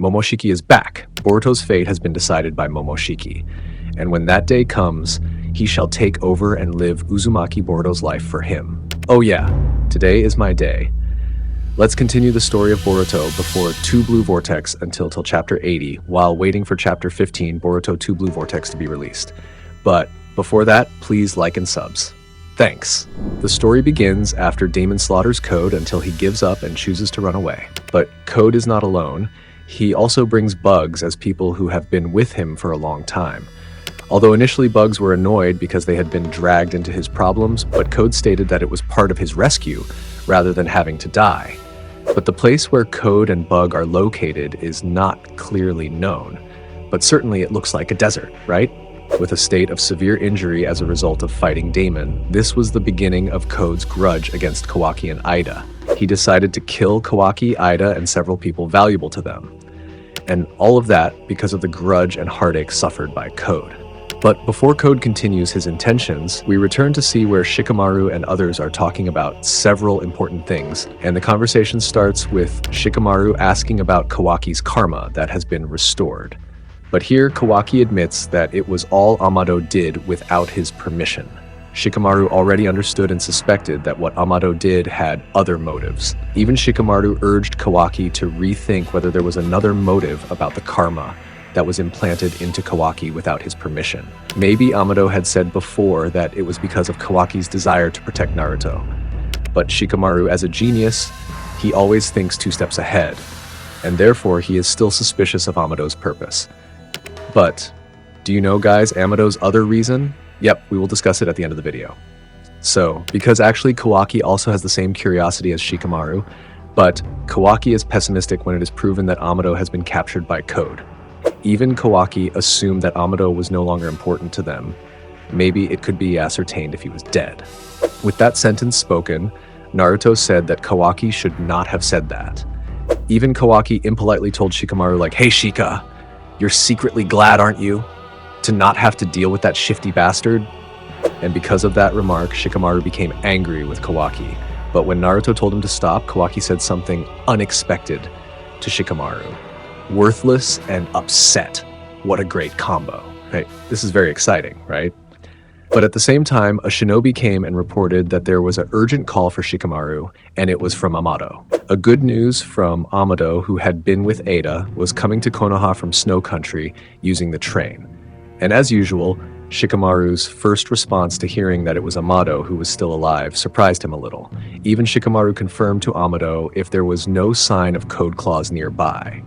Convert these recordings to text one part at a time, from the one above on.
Momoshiki is back. Boruto's fate has been decided by Momoshiki. And when that day comes, he shall take over and live Uzumaki Boruto's life for him. Oh yeah, today is my day. Let's continue the story of Boruto before 2 Blue Vortex until chapter 80, while waiting for chapter 15, Boruto 2 Blue Vortex, to be released. But before that, please like and subs. Thanks. The story begins after Damon slaughters Code until he gives up and chooses to run away. But Code is not alone. He also brings Bugs as people who have been with him for a long time. Although initially Bugs were annoyed because they had been dragged into his problems, but Code stated that it was part of his rescue rather than having to die. But the place where Code and Bug are located is not clearly known. But certainly it looks like a desert, right? With a state of severe injury as a result of fighting Damon, this was the beginning of Code's grudge against Kawaki and Ida. He decided to kill Kawaki, Ida, and several people valuable to them. And all of that because of the grudge and heartache suffered by Code. But before Code continues his intentions, we return to see where Shikamaru and others are talking about several important things, and the conversation starts with Shikamaru asking about Kawaki's karma that has been restored. But here, Kawaki admits that it was all Amado did without his permission. Shikamaru already understood and suspected that what Amado did had other motives. Even Shikamaru urged Kawaki to rethink whether there was another motive about the karma that was implanted into Kawaki without his permission. Maybe Amado had said before that it was because of Kawaki's desire to protect Naruto. But Shikamaru, as a genius, he always thinks 2 steps ahead, and therefore he is still suspicious of Amado's purpose. But do you know, guys, Amado's other reason? Yep, we will discuss it at the end of the video. So, because actually Kawaki also has the same curiosity as Shikamaru, but Kawaki is pessimistic when it is proven that Amado has been captured by Code. Even Kawaki assumed that Amado was no longer important to them. Maybe it could be ascertained if he was dead. With that sentence spoken, Naruto said that Kawaki should not have said that. Even Kawaki impolitely told Shikamaru like, "Hey Shika, you're secretly glad, aren't you, to not have to deal with that shifty bastard?" And because of that remark, Shikamaru became angry with Kawaki. But when Naruto told him to stop, Kawaki said something unexpected to Shikamaru. Worthless and upset. What a great combo. Hey, this is very exciting, right? But at the same time, a shinobi came and reported that there was an urgent call for Shikamaru, and it was from Amado. A good news from Amado, who had been with Ada, was coming to Konoha from Snow Country using the train. And as usual, Shikamaru's first response to hearing that it was Amado who was still alive surprised him a little. Even Shikamaru confirmed to Amado if there was no sign of Code Claws nearby.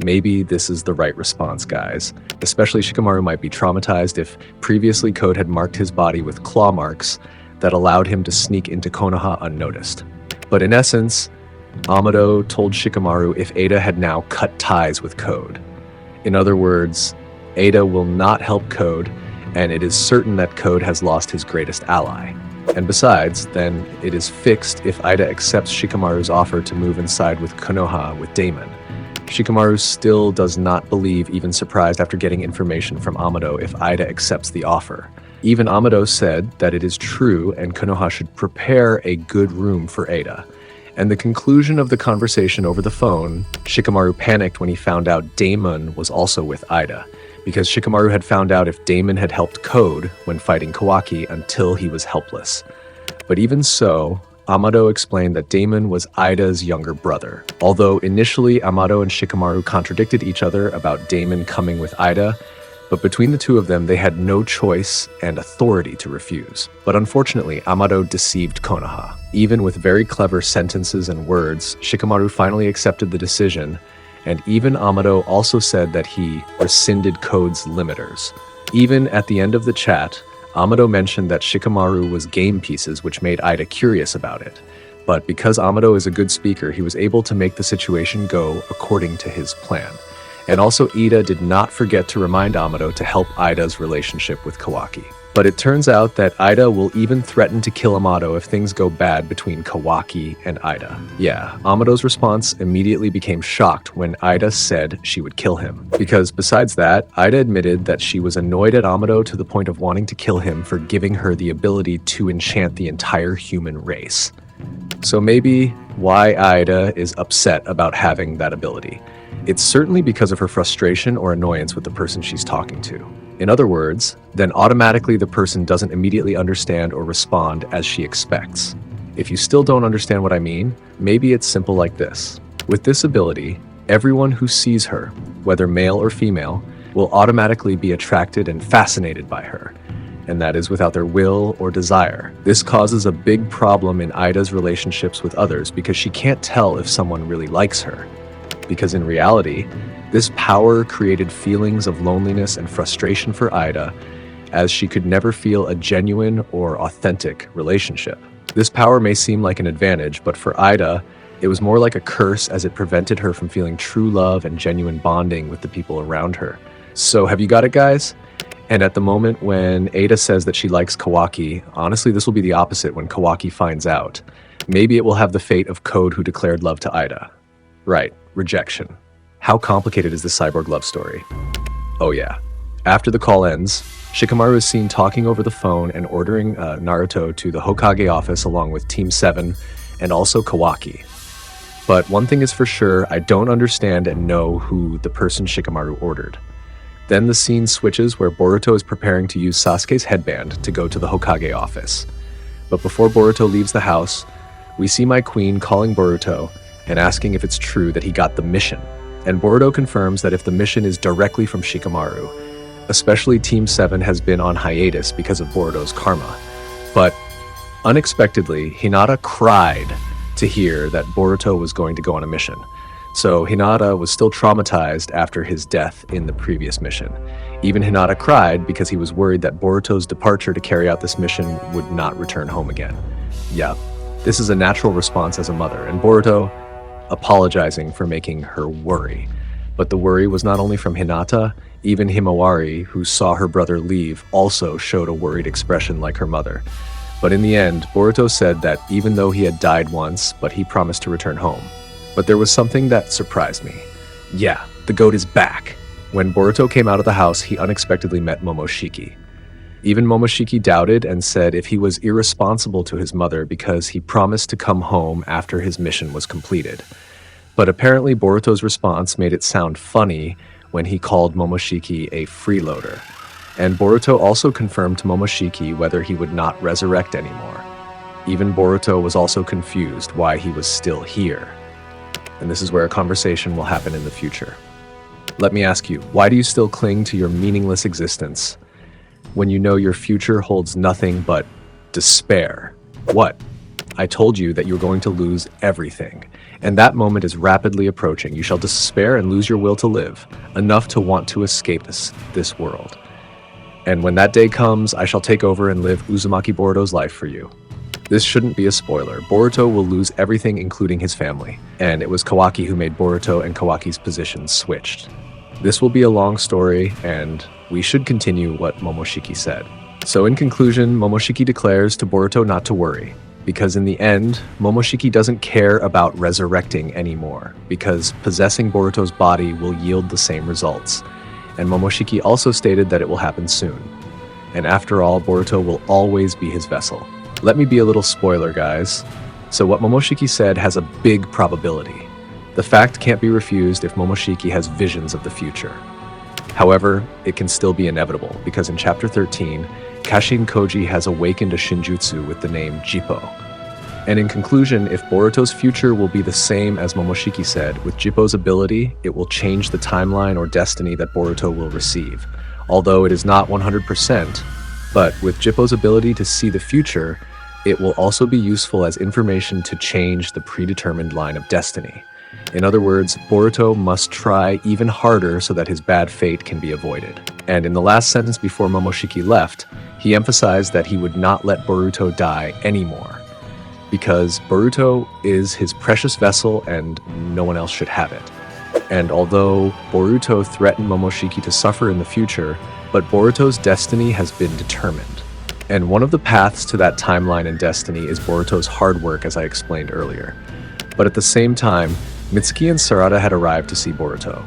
Maybe this is the right response, guys. Especially Shikamaru might be traumatized if previously Code had marked his body with claw marks that allowed him to sneak into Konoha unnoticed. But in essence, Amado told Shikamaru if Ada had now cut ties with Code. In other words, Ada will not help Code, and it is certain that Code has lost his greatest ally. And besides, then it is fixed if Ida accepts Shikamaru's offer to move inside with Konoha with Damon. Shikamaru still does not believe, even surprised after getting information from Amado, if Ida accepts the offer. Even Amado said that it is true and Konoha should prepare a good room for Ada. And the conclusion of the conversation over the phone, Shikamaru panicked when he found out Damon was also with Ida, because Shikamaru had found out if Damon had helped Code when fighting Kawaki until he was helpless. But even so, Amado explained that Damon was Ida's younger brother. Although initially Amado and Shikamaru contradicted each other about Damon coming with Ida, but between the two of them they had no choice and authority to refuse. But unfortunately, Amado deceived Konoha. Even with very clever sentences and words, Shikamaru finally accepted the decision, and even Amado also said that he rescinded Code's limiters. Even at the end of the chat, Amado mentioned that Shikamaru was game pieces, which made Ida curious about it. But because Amado is a good speaker, he was able to make the situation go according to his plan. And also Ida did not forget to remind Amado to help Ida's relationship with Kawaki. But it turns out that Ida will even threaten to kill Amado if things go bad between Kawaki and Ida. Yeah, Amado's response immediately became shocked when Ida said she would kill him. Because besides that, Ida admitted that she was annoyed at Amado to the point of wanting to kill him for giving her the ability to enchant the entire human race. So maybe why Ida is upset about having that ability. it's certainly because of her frustration or annoyance with the person she's talking to. In other words, then automatically the person doesn't immediately understand or respond as she expects. If you still don't understand what I mean, maybe it's simple like this. With this ability, everyone who sees her, whether male or female, will automatically be attracted and fascinated by her, and that is without their will or desire. This causes a big problem in Ida's relationships with others because she can't tell if someone really likes her. Because in reality, this power created feelings of loneliness and frustration for Ida, as she could never feel a genuine or authentic relationship. This power may seem like an advantage, but for Ida, it was more like a curse as it prevented her from feeling true love and genuine bonding with the people around her. So have you got it, guys? And at the moment when Ada says that she likes Kawaki, honestly, this will be the opposite when Kawaki finds out. Maybe it will have the fate of Code, who declared love to Ida. Right, rejection. How complicated is this cyborg love story? Oh yeah. After the call ends, Shikamaru is seen talking over the phone and ordering Naruto to the Hokage office along with Team 7 and also Kawaki. But one thing is for sure, I don't understand and know who the person Shikamaru ordered. Then the scene switches where Boruto is preparing to use Sasuke's headband to go to the Hokage office. But before Boruto leaves the house, we see my queen calling Boruto and asking if it's true that he got the mission. And Boruto confirms that if the mission is directly from Shikamaru, especially Team 7 has been on hiatus because of Boruto's karma. But unexpectedly, Hinata cried to hear that Boruto was going to go on a mission. So Hinata was still traumatized after his death in the previous mission. Even Hinata cried because he was worried that Boruto's departure to carry out this mission would not return home again. Yeah, this is a natural response as a mother, and Boruto apologizing for making her worry. But the worry was not only from Hinata, even Himawari, who saw her brother leave, also showed a worried expression like her mother. But in the end, Boruto said that even though he had died once, but he promised to return home. But there was something that surprised me. Yeah, the goat is back. When Boruto came out of the house, he unexpectedly met Momoshiki. Even Momoshiki doubted and said if he was irresponsible to his mother because he promised to come home after his mission was completed. But apparently Boruto's response made it sound funny when he called Momoshiki a freeloader. And Boruto also confirmed to Momoshiki whether he would not resurrect anymore. Even Boruto was also confused why he was still here. And this is where a conversation will happen in the future. Let me ask you, why do you still cling to your meaningless existence when you know your future holds nothing but despair? What? I told you that you're going to lose everything, and that moment is rapidly approaching. You shall despair and lose your will to live, enough to want to escape this world. And when that day comes, I shall take over and live Uzumaki Boruto's life for you. This shouldn't be a spoiler. Boruto will lose everything, including his family, and it was Kawaki who made Boruto and Kawaki's positions switched. This will be a long story, and we should continue what Momoshiki said. So in conclusion, Momoshiki declares to Boruto not to worry, because in the end, Momoshiki doesn't care about resurrecting anymore, because possessing Boruto's body will yield the same results. And Momoshiki also stated that it will happen soon. And after all, Boruto will always be his vessel. Let me be a little spoiler, guys. So what Momoshiki said has a big probability. The fact can't be refused if Momoshiki has visions of the future. However, it can still be inevitable, because in Chapter 13, Kashin Koji has awakened a Shinjutsu with the name Jippo. And in conclusion, if Boruto's future will be the same as Momoshiki said, with Jippo's ability, it will change the timeline or destiny that Boruto will receive. Although it is not 100%, but with Jippo's ability to see the future, it will also be useful as information to change the predetermined line of destiny. In other words, Boruto must try even harder so that his bad fate can be avoided. And in the last sentence before Momoshiki left, he emphasized that he would not let Boruto die anymore, because Boruto is his precious vessel and no one else should have it. And although Boruto threatened Momoshiki to suffer in the future, but Boruto's destiny has been determined. And one of the paths to that timeline and destiny is Boruto's hard work, as I explained earlier. But at the same time, Mitsuki and Sarada had arrived to see Boruto.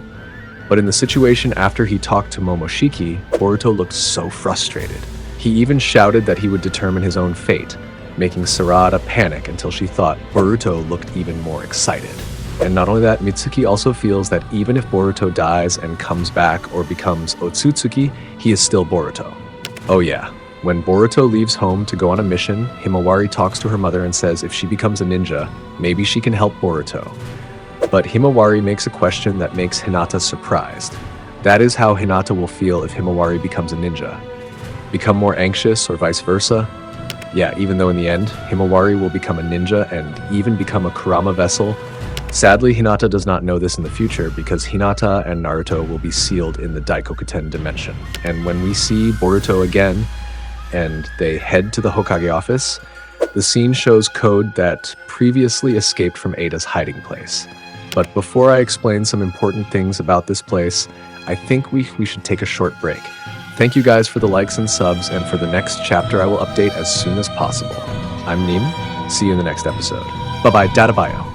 But in the situation after he talked to Momoshiki, Boruto looked so frustrated. He even shouted that he would determine his own fate, making Sarada panic until she thought Boruto looked even more excited. And not only that, Mitsuki also feels that even if Boruto dies and comes back or becomes Otsutsuki, he is still Boruto. Oh yeah, when Boruto leaves home to go on a mission, Himawari talks to her mother and says if she becomes a ninja, maybe she can help Boruto. But Himawari makes a question that makes Hinata surprised. That is how Hinata will feel if Himawari becomes a ninja. Become more anxious or vice versa? Yeah, even though in the end, Himawari will become a ninja and even become a Kurama vessel. Sadly, Hinata does not know this in the future because Hinata and Naruto will be sealed in the Daikokuten dimension. And when we see Boruto again, and they head to the Hokage office, the scene shows code that previously escaped from Ada's hiding place. But before I explain some important things about this place, I think we should take a short break. Thank you guys for the likes and subs, and for the next chapter I will update as soon as possible. I'm Neem, see you in the next episode. Bye-bye, Data Bio.